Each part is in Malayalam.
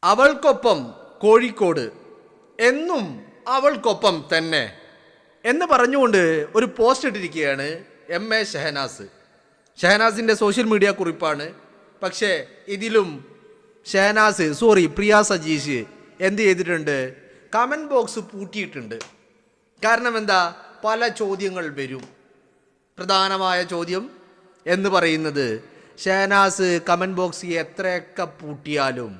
അവൾക്കൊപ്പം കോഴിക്കോട് എന്നും അവൾക്കൊപ്പം തന്നെ എന്ന് പറഞ്ഞുകൊണ്ട് ഒരു പോസ്റ്റ് ഇട്ടിരിക്കുകയാണ് MA ഷഹനാസ്. ഷഹനാസിൻ്റെ സോഷ്യൽ മീഡിയ കുറിപ്പാണ്. പക്ഷേ ഇതിലും പ്രിയ സജീഷ് എന്ത് ചെയ്തിട്ടുണ്ട്? കമൻറ്റ് ബോക്സ് പൂട്ടിയിട്ടുണ്ട്. കാരണം എന്താ? പല ചോദ്യങ്ങൾ വരും. പ്രധാനമായ ചോദ്യം എന്ന് പറയുന്നത്, ഷഹനാസ് കമൻറ്റ് ബോക്സ് എത്രയൊക്കെ പൂട്ടിയാലും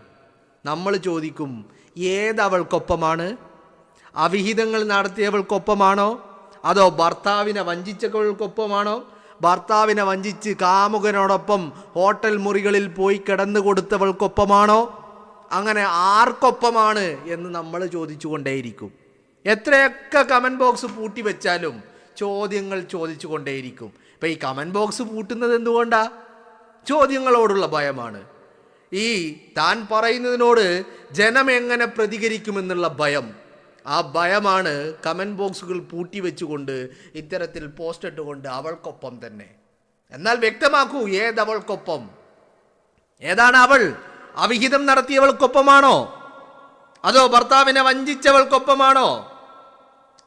നമ്മൾ ചോദിക്കും, ഏതവൾക്കൊപ്പമാണ്? അവിഹിതങ്ങൾ നടത്തിയവൾക്കൊപ്പമാണോ? അതോ ഭർത്താവിനെ വഞ്ചിച്ചവൾക്കൊപ്പമാണോ? ഭർത്താവിനെ വഞ്ചിച്ച് കാമുകനോടൊപ്പം ഹോട്ടൽ മുറികളിൽ പോയി കിടന്നു കൊടുത്തവൾക്കൊപ്പമാണോ? അങ്ങനെ ആർക്കൊപ്പമാണ് എന്ന് നമ്മൾ ചോദിച്ചു കൊണ്ടേയിരിക്കും. എത്രയൊക്കെ കമൻറ്റ് ബോക്സ് പൂട്ടി വെച്ചാലും ചോദ്യങ്ങൾ ചോദിച്ചു കൊണ്ടേയിരിക്കും. ഇപ്പം ഈ കമൻറ്റ് ബോക്സ് പൂട്ടുന്നത് എന്തുകൊണ്ടാ? ചോദ്യങ്ങളോടുള്ള ഭയമാണ്. ഈ താൻ പറയുന്നതിനോട് ജനം എങ്ങനെ പ്രതികരിക്കുമെന്നുള്ള ഭയം. ആ ഭയമാണ് കമൻറ്റ് ബോക്സുകൾ പൂട്ടി വെച്ചുകൊണ്ട് ഇത്തരത്തിൽ പോസ്റ്റ് ഇട്ടുകൊണ്ട് അവൾക്കൊപ്പം തന്നെ. എന്നാൽ വ്യക്തമാക്കൂ, ഏതവൾക്കൊപ്പം? ഏതാണ് അവൾ? അവിഹിതം നടത്തിയവൾക്കൊപ്പമാണോ? അതോ ഭർത്താവിനെ വഞ്ചിച്ചവൾക്കൊപ്പമാണോ?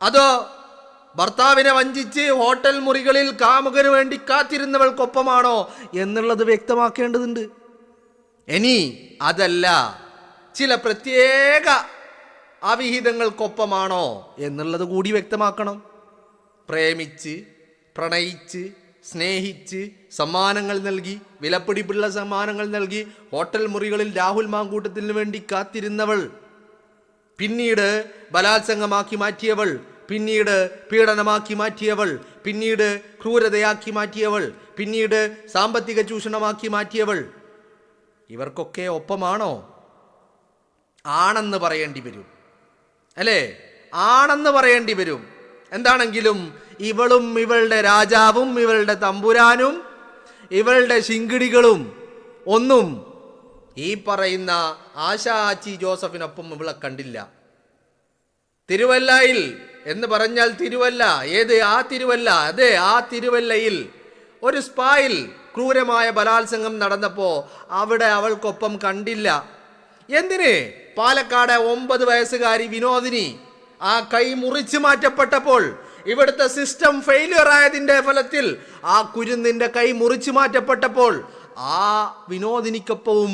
അതോ ഭർത്താവിനെ വഞ്ചിച്ച് ഹോട്ടൽ മുറികളിൽ കാമുകന് വേണ്ടി കാത്തിരുന്നവൾക്കൊപ്പമാണോ എന്നുള്ളത് വ്യക്തമാക്കേണ്ടതുണ്ട്. ഇനി അതല്ല, ചില പ്രത്യേക അവിഹിതങ്ങൾക്കൊപ്പമാണോ എന്നുള്ളത് കൂടി വ്യക്തമാക്കണം. പ്രേമിച്ച്, പ്രണയിച്ച്, സ്നേഹിച്ച്, സമ്മാനങ്ങൾ നൽകി, വിലപിടിപ്പുള്ള സമ്മാനങ്ങൾ നൽകി ഹോട്ടൽ മുറികളിൽ രാഹുൽ മാങ്കൂട്ടത്തിന് വേണ്ടി കാത്തിരുന്നവൾ, പിന്നീട് ബലാത്സംഗമാക്കി മാറ്റിയവൾ, പിന്നീട് പീഡനമാക്കി മാറ്റിയവൾ, പിന്നീട് ക്രൂരതയാക്കി മാറ്റിയവൾ, പിന്നീട് സാമ്പത്തിക ചൂഷണമാക്കി മാറ്റിയവൾ, ഇവർക്കൊക്കെ ഒപ്പമാണോ? ആണെന്ന് പറയേണ്ടി വരും, അല്ലേ? ആണെന്ന് പറയേണ്ടി വരും. എന്താണെങ്കിലും ഇവളും ഇവളുടെ രാജാവും ഇവളുടെ തമ്പുരാനും ഇവളുടെ ശിങ്കിടികളും ഒന്നും ഈ പറയുന്ന ആശാച്ചി ജോസഫിനൊപ്പം ഇവളെ കണ്ടില്ല. തിരുവല്ലയിൽ എന്ന് പറഞ്ഞാൽ തിരുവല്ല, ഏത്? ആ തിരുവല്ല, അതെ, ആ തിരുവല്ലയിൽ ഒരു സ്പായിൽ ക്രൂരമായ ബലാത്സംഗം നടന്നപ്പോൾ അവിടെ അവൾക്കൊപ്പം കണ്ടില്ല. എന്തിന്? പാലക്കാട് 9 വയസ്സുകാരി വിനോദിനി ആ കൈ മുറിച്ചു മാറ്റപ്പെട്ടപ്പോൾ, ഇവിടുത്തെ സിസ്റ്റം ഫെയിലിയർ ആയതിൻ്റെ ഫലത്തിൽ ആ കുരുന്നിൻ്റെ കൈ മുറിച്ചു മാറ്റപ്പെട്ടപ്പോൾ ആ വിനോദിനിക്കൊപ്പവും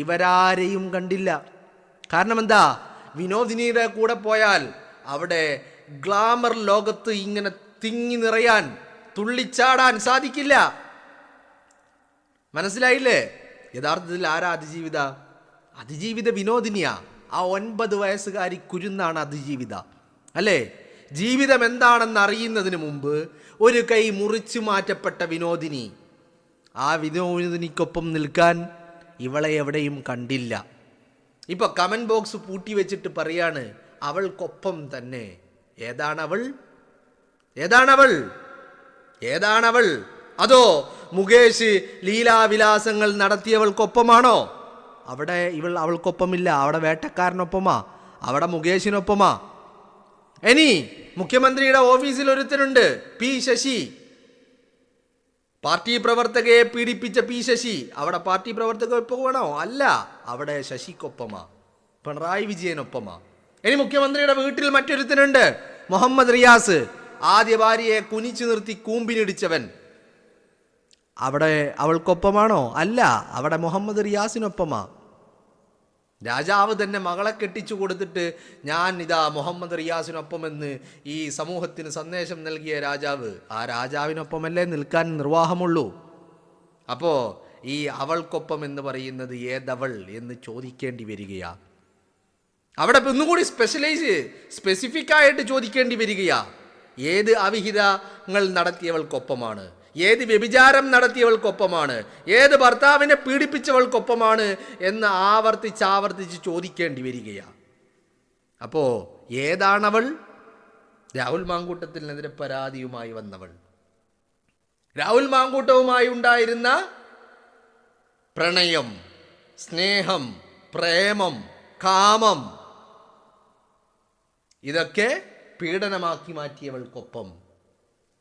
ഇവരാരെയും കണ്ടില്ല. കാരണം എന്താ? വിനോദിനിയുടെ കൂടെ പോയാൽ അവിടെ ഗ്ലാമർ ലോകത്ത് ഇങ്ങനെ തിങ്ങി നിറയാൻ, തുള്ളിച്ചാടാൻ സാധിക്കില്ല. മനസ്സിലായില്ലേ? യഥാർത്ഥത്തിൽ ആരാ അതിജീവിത? അതിജീവിത വിനോദിനിയാ. ആ 9 വയസ്സുകാരി കുരുന്നാണ് അതിജീവിത, അല്ലേ? ജീവിതം എന്താണെന്ന് അറിയുന്നതിന് മുമ്പ് ഒരു കൈ മുറിച്ചു മാറ്റപ്പെട്ട വിനോദിനി, ആ വിനോദിനിക്കൊപ്പം നിൽക്കാൻ ഇവളെ എവിടെയും കണ്ടില്ല. ഇപ്പൊ കമൻറ്റ് ബോക്സ് പൂട്ടി വെച്ചിട്ട് പറയാണ് അവൾക്കൊപ്പം തന്നെ. ഏതാണവൾ? ഏതാണവൾ? ഏതാണവൾ? അതോ മുകേഷ് ലീലാവിലാസങ്ങൾ നടത്തിയവൾക്കൊപ്പമാണോ? അവിടെ അവൾക്കൊപ്പമില്ല. അവിടെ വേട്ടക്കാരനൊപ്പമാ, അവിടെ മുകേഷിനൊപ്പമാ. ഇനി മുഖ്യമന്ത്രിയുടെ ഓഫീസിൽ ഒരുത്തനുണ്ട്, P. ശശി, പാർട്ടി പ്രവർത്തകയെ പീഡിപ്പിച്ച P. ശശി. അവിടെ പാർട്ടി പ്രവർത്തകർക്കൊപ്പമാണോ? അല്ല, അവിടെ ശശിക്കൊപ്പമാ, പിണറായി വിജയനൊപ്പമാ. ഇനി മുഖ്യമന്ത്രിയുടെ വീട്ടിൽ മറ്റൊരുത്തനുണ്ട്, മുഹമ്മദ് റിയാസ്, ആദ്യ ഭാര്യയെ കുനിച്ചു നിർത്തി കൂമ്പിനിടിച്ചവൻ. അവിടെ അവൾക്കൊപ്പമാണോ? അല്ല, അവിടെ മുഹമ്മദ് റിയാസിനൊപ്പമാ. രാജാവ് തന്നെ മകളെ കെട്ടിച്ചു കൊടുത്തിട്ട് ഞാൻ ഇതാ മുഹമ്മദ് റിയാസിനൊപ്പമെന്ന് ഈ സമൂഹത്തിന് സന്ദേശം നൽകിയ രാജാവ്, ആ രാജാവിനൊപ്പമല്ലേ നിൽക്കാൻ നിർവാഹമുള്ളൂ. അപ്പോൾ ഈ അവൾക്കൊപ്പം എന്ന് പറയുന്നത് ഏതവൾ എന്ന് ചോദിക്കേണ്ടി വരികയാ. അവിടെ ഒന്നുകൂടി സ്പെസിഫിക് ആയിട്ട് ചോദിക്കേണ്ടി വരികയാ. ഏത് അവിഹിതങ്ങൾ നടത്തിയവൾക്കൊപ്പമാണ്? ഏത് വ്യഭിചാരം നടത്തിയവൾക്കൊപ്പമാണ്? ഏത് ഭർത്താവിനെ പീഡിപ്പിച്ചവൾക്കൊപ്പമാണ് എന്ന് ആവർത്തിച്ച് ചോദിക്കേണ്ടി വരികയാണ്. അപ്പോൾ ഏതാണവൾ? രാഹുൽ മാങ്കൂട്ടത്തിനെതിരെ പരാതിയുമായി വന്നവൾ, രാഹുൽ മാങ്കൂട്ടവുമായി ഉണ്ടായിരുന്ന പ്രണയം, സ്നേഹം, പ്രേമം, കാമം, ഇതൊക്കെ പീഡനമാക്കി മാറ്റിയവൾക്കൊപ്പം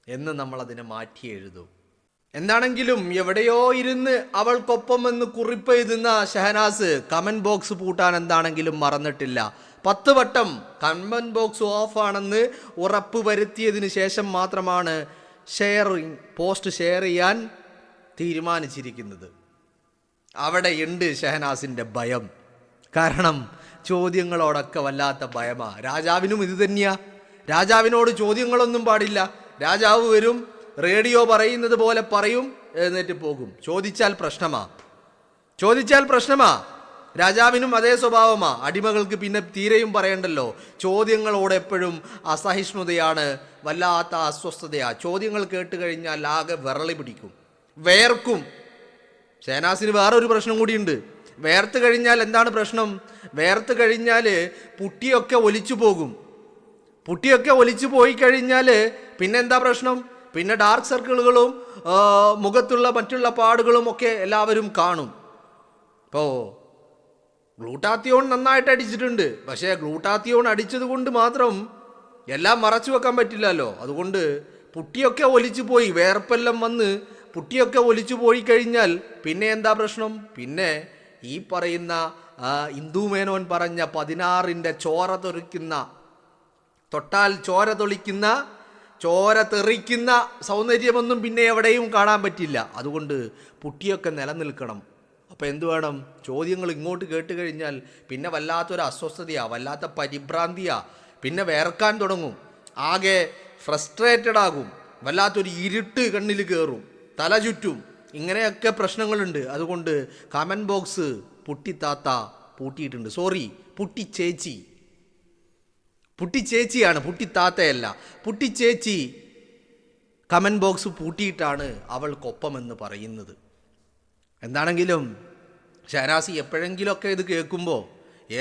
എന്ന് നമ്മളതിനെ മാറ്റി എഴുതും. എന്താണെങ്കിലും എവിടെയോ ഇരുന്ന് അവൾക്കൊപ്പം എന്ന് കുറിപ്പ് എഴുതുന്ന ഷഹനാസ് കമന്റ് ബോക്സ് പൂട്ടാൻ എന്താണെങ്കിലും മറന്നിട്ടില്ല. 10 വട്ടം കമന്റ് ബോക്സ് ഓഫ് ആണെന്ന് ഉറപ്പ് വരുത്തിയതിന് ശേഷം മാത്രമാണ് പോസ്റ്റ് ഷെയർ ചെയ്യാൻ തീരുമാനിച്ചിരിക്കുന്നത്. അവിടെയുണ്ട് ഷഹനാസിൻ്റെ ഭയം. കാരണം ചോദ്യങ്ങളോടൊക്കെ വല്ലാത്ത ഭയമാ. രാജാവിനും ഇത് തന്നെയാ. രാജാവിനോട് ചോദ്യങ്ങളൊന്നും പാടില്ല. രാജാവ് വരും, റേഡിയോ പറയുന്നത് പോലെ പറയും, എഴുന്നേറ്റ് പോകും. ചോദിച്ചാൽ പ്രശ്നമാ. രാജാവിനും അതേ സ്വഭാവമാ. അടിമകൾക്ക് പിന്നെ തീരെയും പറയണ്ടല്ലോ. ചോദ്യങ്ങളോട് എപ്പോഴും അസഹിഷ്ണുതയാണ്, വല്ലാത്ത അസ്വസ്ഥതയാ. ചോദ്യങ്ങൾ കേട്ട് കഴിഞ്ഞാൽ ആകെ വിറളി പിടിക്കും, വേർക്കും. ഷഹനാസിന് വേറൊരു പ്രശ്നം കൂടിയുണ്ട്. വേർത്ത് കഴിഞ്ഞാൽ എന്താണ് പ്രശ്നം? വേർത്ത് കഴിഞ്ഞാൽ പുട്ടിയൊക്കെ ഒലിച്ചു പോകും. പുട്ടിയൊക്കെ ഒലിച്ചു പോയി കഴിഞ്ഞാൽ പിന്നെ എന്താ പ്രശ്നം? പിന്നെ ഡാർക്ക് സർക്കിളുകളും മുഖത്തുള്ള മറ്റുള്ള പാടുകളും ഒക്കെ എല്ലാവരും കാണും. ഇപ്പോൾ ഗ്ലൂട്ടാത്തിയോൺ നന്നായിട്ട് അടിച്ചിട്ടുണ്ട്. പക്ഷേ ഗ്ലൂട്ടാത്തിയോൺ അടിച്ചത് കൊണ്ട് മാത്രം എല്ലാം മറച്ചു വെക്കാൻ പറ്റില്ലല്ലോ. അതുകൊണ്ട് പുട്ടിയൊക്കെ ഒലിച്ചു പോയി, വേർപ്പെല്ലാം വന്ന് പുട്ടിയൊക്കെ ഒലിച്ചു പോയി കഴിഞ്ഞാൽ പിന്നെ എന്താ പ്രശ്നം? പിന്നെ ഈ പറയുന്ന ഇന്ദു മേനോൻ പറഞ്ഞ 16ന്റെ തൊട്ടാൽ ചോര തൊളിക്കുന്ന, ചോര തെറിക്കുന്ന സൗന്ദര്യമൊന്നും പിന്നെ എവിടെയും കാണാൻ പറ്റില്ല. അതുകൊണ്ട് പുട്ടിയൊക്കെ നിലനിൽക്കണം. അപ്പോൾ എന്തു വേണം? ചോദ്യങ്ങൾ ഇങ്ങോട്ട് കേട്ട് കഴിഞ്ഞാൽ പിന്നെ വല്ലാത്തൊരു അസ്വസ്ഥതയാ, വല്ലാത്ത പരിഭ്രാന്തിയാ. പിന്നെ വേർക്കാൻ തുടങ്ങും, ആകെ ഫ്രസ്ട്രേറ്റഡ് ആകും, വല്ലാത്തൊരു ഇരുട്ട് കണ്ണിൽ കയറും, തല ചുറ്റും. ഇങ്ങനെയൊക്കെ പ്രശ്നങ്ങളുണ്ട്. അതുകൊണ്ട് കമന്റ് ബോക്സ് പുട്ടിത്താത്ത പൂട്ടിയിട്ടുണ്ട്. സോറി, പുട്ടിച്ചേച്ചിയാണ്, പുട്ടിത്താത്തയല്ല. പുട്ടിച്ചേച്ചി കമന്റ് ബോക്സ് പൂട്ടിയിട്ടാണ് അവൾക്കൊപ്പമെന്ന് പറയുന്നത്. എന്താണെങ്കിലും ഷഹനാസ് എപ്പോഴെങ്കിലുമൊക്കെ ഇത് കേൾക്കുമ്പോൾ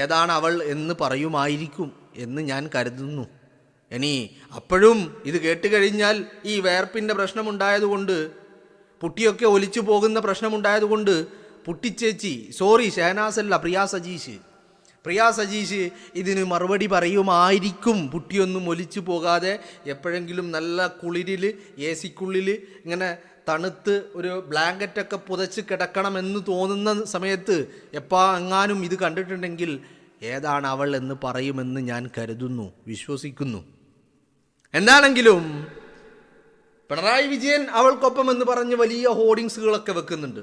ഏതാണ് അവൾ എന്ന് പറയുമായിരിക്കും എന്ന് ഞാൻ കരുതുന്നു. ഇനി അപ്പോഴും ഇത് കേട്ട് കഴിഞ്ഞാൽ ഈ വേർപ്പിൻ്റെ പ്രശ്നമുണ്ടായതുകൊണ്ട്, പുട്ടിയൊക്കെ ഒലിച്ചു പോകുന്ന പ്രശ്നമുണ്ടായതുകൊണ്ട് പുട്ടിച്ചേച്ചി, സോറി ഷഹനാസ് അല്ല, പ്രിയ സജീഷ് ഇതിന് മറുപടി പറയുമായിരിക്കും. പുട്ടിയൊന്നും ഒലിച്ചു പോകാതെ എപ്പോഴെങ്കിലും നല്ല കുളിരിൽ AC-ക്കുള്ളിൽ ഇങ്ങനെ തണുത്ത് ഒരു ബ്ലാങ്കറ്റൊക്കെ പുതച്ച് കിടക്കണമെന്ന് തോന്നുന്ന സമയത്ത് എങ്ങാനും ഇത് കണ്ടിട്ടുണ്ടെങ്കിൽ ഏതാണ് അവൾ എന്ന് പറയുമെന്ന് ഞാൻ കരുതുന്നു, വിശ്വസിക്കുന്നു. എന്താണെങ്കിലും പിണറായി വിജയൻ അവൾക്കൊപ്പം എന്ന് പറഞ്ഞ് വലിയ ഹോർഡിങ്സുകളൊക്കെ വെക്കുന്നുണ്ട്.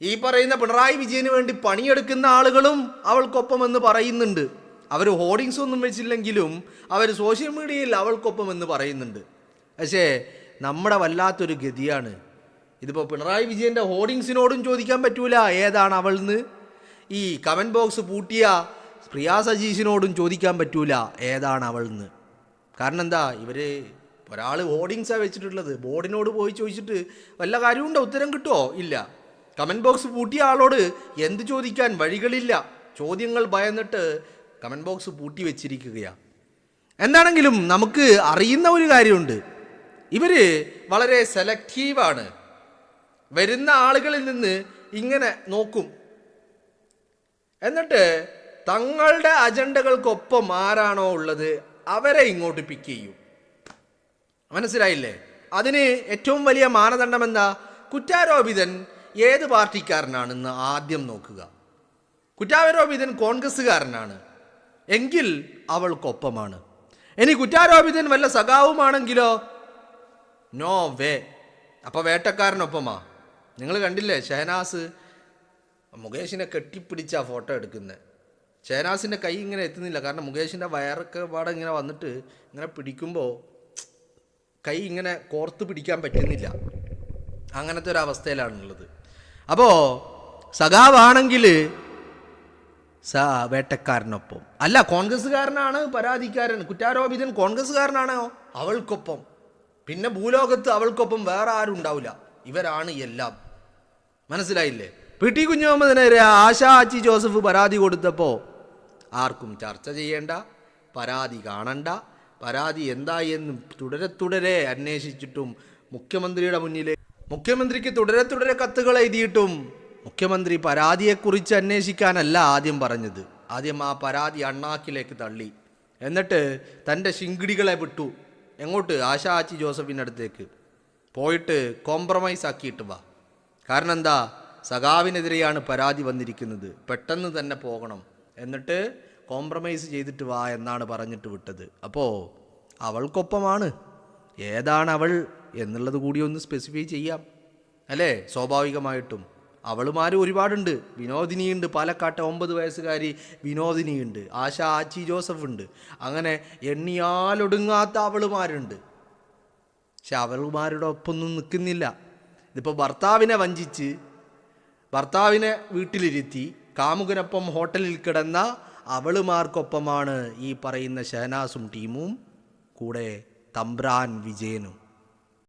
ഈ പറയുന്ന പിണറായി വിജയന് വേണ്ടി പണിയെടുക്കുന്ന ആളുകളും അവൾക്കൊപ്പം എന്ന് പറയുന്നുണ്ട്. അവർ ഹോർഡിങ്സ് ഒന്നും വെച്ചില്ലെങ്കിലും അവർ സോഷ്യൽ മീഡിയയിൽ അവൾക്കൊപ്പം എന്ന് പറയുന്നുണ്ട്. പക്ഷേ നമ്മുടെ വല്ലാത്തൊരു ഗതിയാണ്. ഇതിപ്പോൾ പിണറായി വിജയൻ്റെ ഹോർഡിങ്സിനോടും ചോദിക്കാൻ പറ്റൂല ഏതാണ് അവൾന്ന്. ഈ കമൻറ്റ് ബോക്സ് പൂട്ടിയ പ്രിയ സജീഷിനോടും ചോദിക്കാൻ പറ്റൂല ഏതാണ് അവൾന്ന്. കാരണം എന്താ, ഒരാൾ ഹോർഡിങ്സാണ് വെച്ചിട്ടുള്ളത്. ബോർഡിനോട് പോയി ചോദിച്ചിട്ട് വല്ല കാര്യമുണ്ടോ? ഉത്തരം കിട്ടുമോ? ഇല്ല. കമൻറ്റ് ബോക്സ് പൂട്ടിയ ആളോട് എന്ത് ചോദിക്കാൻ? വഴികളില്ല. ചോദ്യങ്ങൾ ഭയന്നിട്ട് കമൻറ്റ് ബോക്സ് പൂട്ടി വെച്ചിരിക്കുകയാണ്. എന്താണെങ്കിലും നമുക്ക് അറിയുന്ന ഒരു കാര്യമുണ്ട്, ഇവർ വളരെ സെലക്റ്റീവാണ്. വരുന്ന ആളുകളിൽ നിന്ന് ഇങ്ങനെ നോക്കും, എന്നിട്ട് തങ്ങളുടെ അജണ്ടകൾക്കൊപ്പം ആരാണോ ഉള്ളത് അവരെ ഇങ്ങോട്ട് പിക്ക് ചെയ്യും. മനസ്സിലായില്ലേ? അതിന് ഏറ്റവും വലിയ മാനദണ്ഡം എന്താ? കുറ്റാരോപിതൻ ഏത് പാർട്ടിക്കാരനാണെന്ന് ആദ്യം നോക്കുക. കുറ്റാരോപിതൻ കോൺഗ്രസ്സുകാരനാണ് എങ്കിൽ അവൾക്കൊപ്പമാണ്. ഇനി കുറ്റാരോപിതൻ വല്ല സഖാവുമാണെങ്കിലോ നോ വേ, അപ്പോൾ വേട്ടക്കാരനൊപ്പമാ. നിങ്ങൾ കണ്ടില്ലേ ഷഹനാസ് മുകേഷിനെ കെട്ടിപ്പിടിച്ച ഫോട്ടോ എടുക്കുന്നത്. ഷഹനാസിൻ്റെ കൈ ഇങ്ങനെ എത്തുന്നില്ല, കാരണം മുകേഷിൻ്റെ വയറൊക്കെ പാടെ ഇങ്ങനെ വന്നിട്ട് ഇങ്ങനെ പിടിക്കുമ്പോൾ കൈ ഇങ്ങനെ കോർത്ത് പിടിക്കാൻ പറ്റുന്നില്ല. അങ്ങനത്തെ ഒരു അവസ്ഥയിലാണുള്ളത്. അപ്പോൾ സഖാവാണെങ്കിൽ വേട്ടക്കാരനൊപ്പം, അല്ല കോൺഗ്രസ്സുകാരനാണ് പരാതിക്കാരൻ, കുറ്റാരോപിതൻ കോൺഗ്രസ്സുകാരനാണോ അവൾക്കൊപ്പം. പിന്നെ ഭൂലോകത്ത് അവൾക്കൊപ്പം വേറെ ആരും ഉണ്ടാവില്ല. ഇവരാണ് എല്ലാം. മനസ്സിലായില്ലേ? PT കുഞ്ഞുമുഹമ്മദിനെതിരെ ആശാ ആച്ചി ജോസഫ് പരാതി കൊടുത്തപ്പോൾ ആർക്കും ചർച്ച ചെയ്യേണ്ട, പരാതി കാണണ്ട, പരാതി എന്തായി എന്ന് തുടരെ അന്വേഷിച്ചിട്ടും മുഖ്യമന്ത്രിക്ക് തുടരെ കത്തുകൾ എഴുതിയിട്ടും മുഖ്യമന്ത്രി പരാതിയെക്കുറിച്ച് അന്വേഷിക്കാനല്ല ആദ്യം പറഞ്ഞത്. ആദ്യം ആ പരാതി അണ്ണാക്കിലേക്ക് തള്ളി. എന്നിട്ട് തൻ്റെ ശിങ്കിടികളെ വിട്ടു. എങ്ങോട്ട്? ആശാ ആച്ചി ജോസഫിൻ്റെ അടുത്തേക്ക്. പോയിട്ട് കോംപ്രമൈസ് ആക്കിയിട്ട് വാ. കാരണം എന്താ, സഖാവിനെതിരെയാണ് പരാതി വന്നിരിക്കുന്നത്, പെട്ടെന്ന് തന്നെ പോകണം, എന്നിട്ട് കോംപ്രമൈസ് ചെയ്തിട്ട് വാ എന്നാണ് പറഞ്ഞിട്ട് വിട്ടത്. അപ്പോൾ അവൾക്കൊപ്പമാണ്. ഏതാണ് അവൾ എന്നുള്ളത് കൂടി ഒന്ന് സ്പെസിഫൈ ചെയ്യാം അല്ലേ? സ്വാഭാവികമായിട്ടും അവളുമാർ ഒരുപാടുണ്ട്. വിനോദിനിയുണ്ട്, പാലക്കാട്ടെ 9 വയസ്സുകാരി വിനോദിനിയുണ്ട്, ആശ ആച്ചി ജോസഫ് ഉണ്ട്, അങ്ങനെ എണ്ണിയാലൊടുങ്ങാത്ത അവളുമാരുണ്ട്. പക്ഷെ അവളുമാരുടെ ഒപ്പൊന്നും നിൽക്കുന്നില്ല. ഇതിപ്പോൾ ഭർത്താവിനെ വഞ്ചിച്ച് ഭർത്താവിനെ വീട്ടിലിരുത്തി കാമുകനൊപ്പം ഹോട്ടലിൽ കിടന്ന അവളുമാർക്കൊപ്പമാണ് ഈ പറയുന്ന ഷഹനാസും ടീമും, കൂടെ തമ്പ്രാൻ വിജയനും.